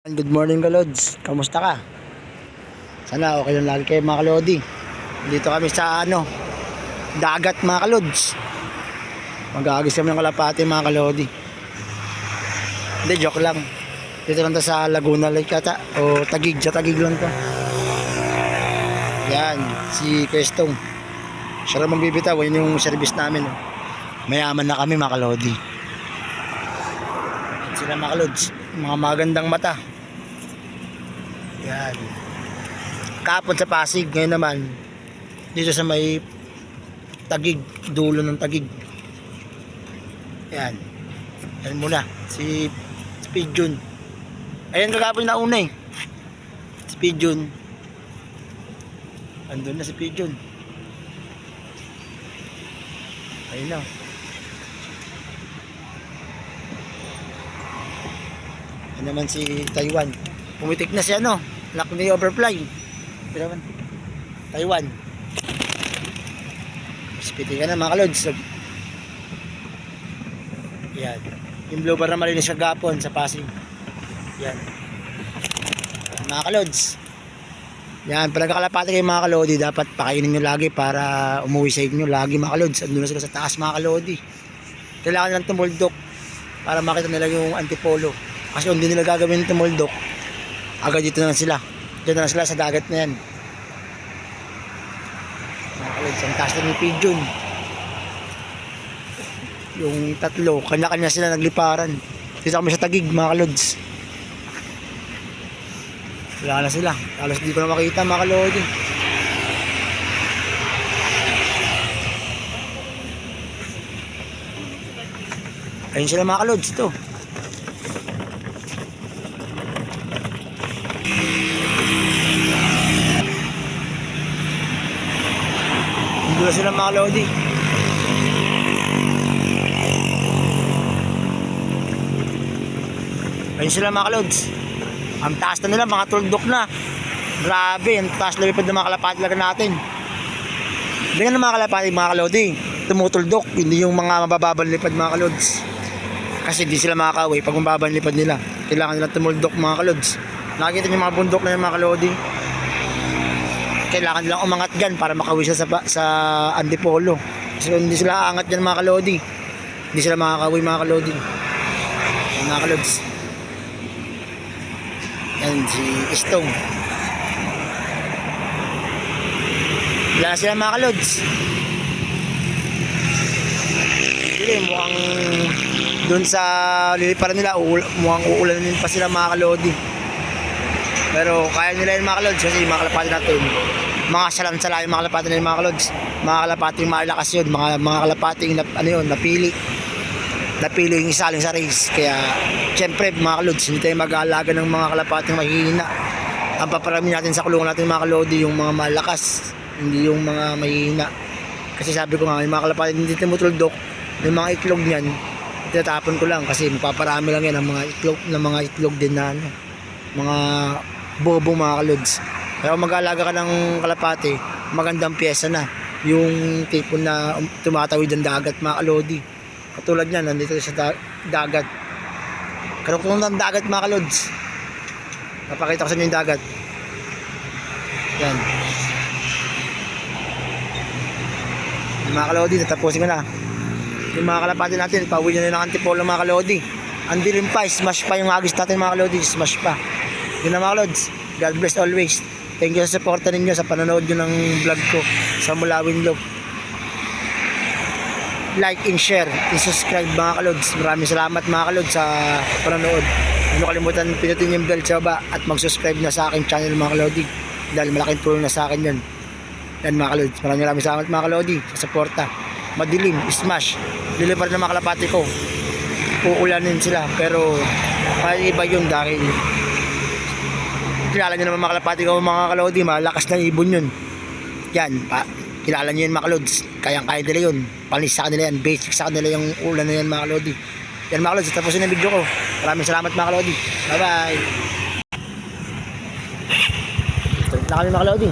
Good morning Kalods, kamusta ka? Sana okay lang lagi kayo mga Kalodi. Dito kami sa dagat mga Kalods. Mag-aagis kami ng kalapati mga Kalodi. Hindi, joke lang. Dito lang to sa Laguna Lake ata o Taguig, sa Taguig lang to. Yan, si Questong. Siya lang magbibitaw, yun yung service namin. Mayaman na kami mga Kalodi. Sila mga Kalods, mga magandang mata. Yan. Kapon sa Pasig, ngayon naman dito sa may Taguig, dulo ng Taguig. Yan. Yan muna si Pigeon. Ayan, kagapon na una si Pigeon. Andun na si Pigeon. Ayun na. Yan naman si Taiwan. Pumitik na si lock ni overfly. Taiwan. Spiti ka na mga Kalods. Yan. Yung blue bar na malinis kagapon sa Pasig. Yan. Mga Kalods. Yan. Pag nagkakalapati kayo mga Kalodi, dapat pakainin nyo lagi para umuwi sa inyo. Lagi mga Kalods. Andun na sila sa taas mga Kalodi. Kailangan nilang tumuldok para makita nila yung antipolo. Kasi kung hindi nila gagawin yung tumuldok, agad dito na sila. Dito na sila sa dagat na yan. Mga Kalods, ang taas na ni Pigeon. Yung tatlo, kanya-kanya sila nagliparan. Dito kami sa Taguig mga Kalods. Wala na sila. Halos di ko na makita mga Kalodi. Ayun sila mga Kalods ito. Hindi na sila mga Kalodi. Ayun sila mga Kalods. Ang taas na nila, mga tuldok na. Grabe, ang taas lumipad ng mga kalapati talaga natin. Hindi nga ng mga kalapati mga Kalodi tumutuldok, hindi yung mga mabababang lipad mga Kalods. Kasi hindi sila makakauwi pag mababang lipad nila. Kailangan nila tumuldok mga Kalods. Nakikita niyo mga bundok na yung mga Kalodi. Kailangan nilang umangat dyan para makauwi sila sa antipolo. Kasi kung hindi sila aangat dyan mga Kalodi, hindi sila makakauwi mga Kalodi. Mga Kalods. Yan si Istong. Wala sila mga Kalods. Hindi, mukhang dun sa liliparan nila mukhang uulanin pa sila mga Kalodi. Pero kaya nila yun mga Kalods kasi mga kalapati natin, mga salam-sala yung mga kalapati na yung mga Kalods. Mga kalapati yung malakas yun, mga kalapati yung napili yung isaling sa race. Kaya syempre mga Kalods, hindi tayo mag-aalaga ng mga kalapating mahihina. Ang paparami natin sa kulungan natin mga Kalodi yung mga malakas, hindi yung mga mahihina. Kasi sabi ko nga, yung mga kalapati hindi tumutuldok, yung mga itlog niyan tinatapon ko lang kasi mapaparami lang yan ng mga itlog din na mga bobo mga Kalods. Kaya kung mag-aalaga ka ng kalapati, magandang pyesa na yung tipo na tumatawid ng dagat mga Kalodi. Katulad niyan, nandito sa dagat. Karugtong ng dagat mga Kalods. Napakita ko sa inyo yung dagat. Yan. Yung mga Kalodi, natapusin ko na. Yung mga kalapati natin, pauwi nyo na ng antipolo mga Kalodi. Andilim pa, smash pa yung agis natin mga Kalodi. Smash pa. Yun na mga Kalods. God bless always. Thank you sa support ninyo sa panonood nyo ng vlog ko sa Mulawin Loob. Like and share and subscribe mga Kalods. Maraming salamat mga Kalods sa panonood. Huwag kalimutan pinutin yung bell sa baba at mag-subscribe na sa aking channel mga Kalodi dahil malaking tulong na sa akin yun. Yan mga Kalods, maraming salamat mga Kalodi sa suporta. Madilim, smash, lilipar ng mga kalapati ko, uulanin sila pero ay iba yun dahil kilala nyo naman mga kalapati ko mga Kalodi, malakas na ibon yun. Yan, kilala nyo yun mga Kalods, kayang-kaya nila yun, panis sa kanila yan, basic sa kanila yung ulan na yan mga Kalodi. Yan mga Kalods, tapusin ang video ko. Maraming salamat mga Kalodi, bye bye. Ito na kami mga Kalodi.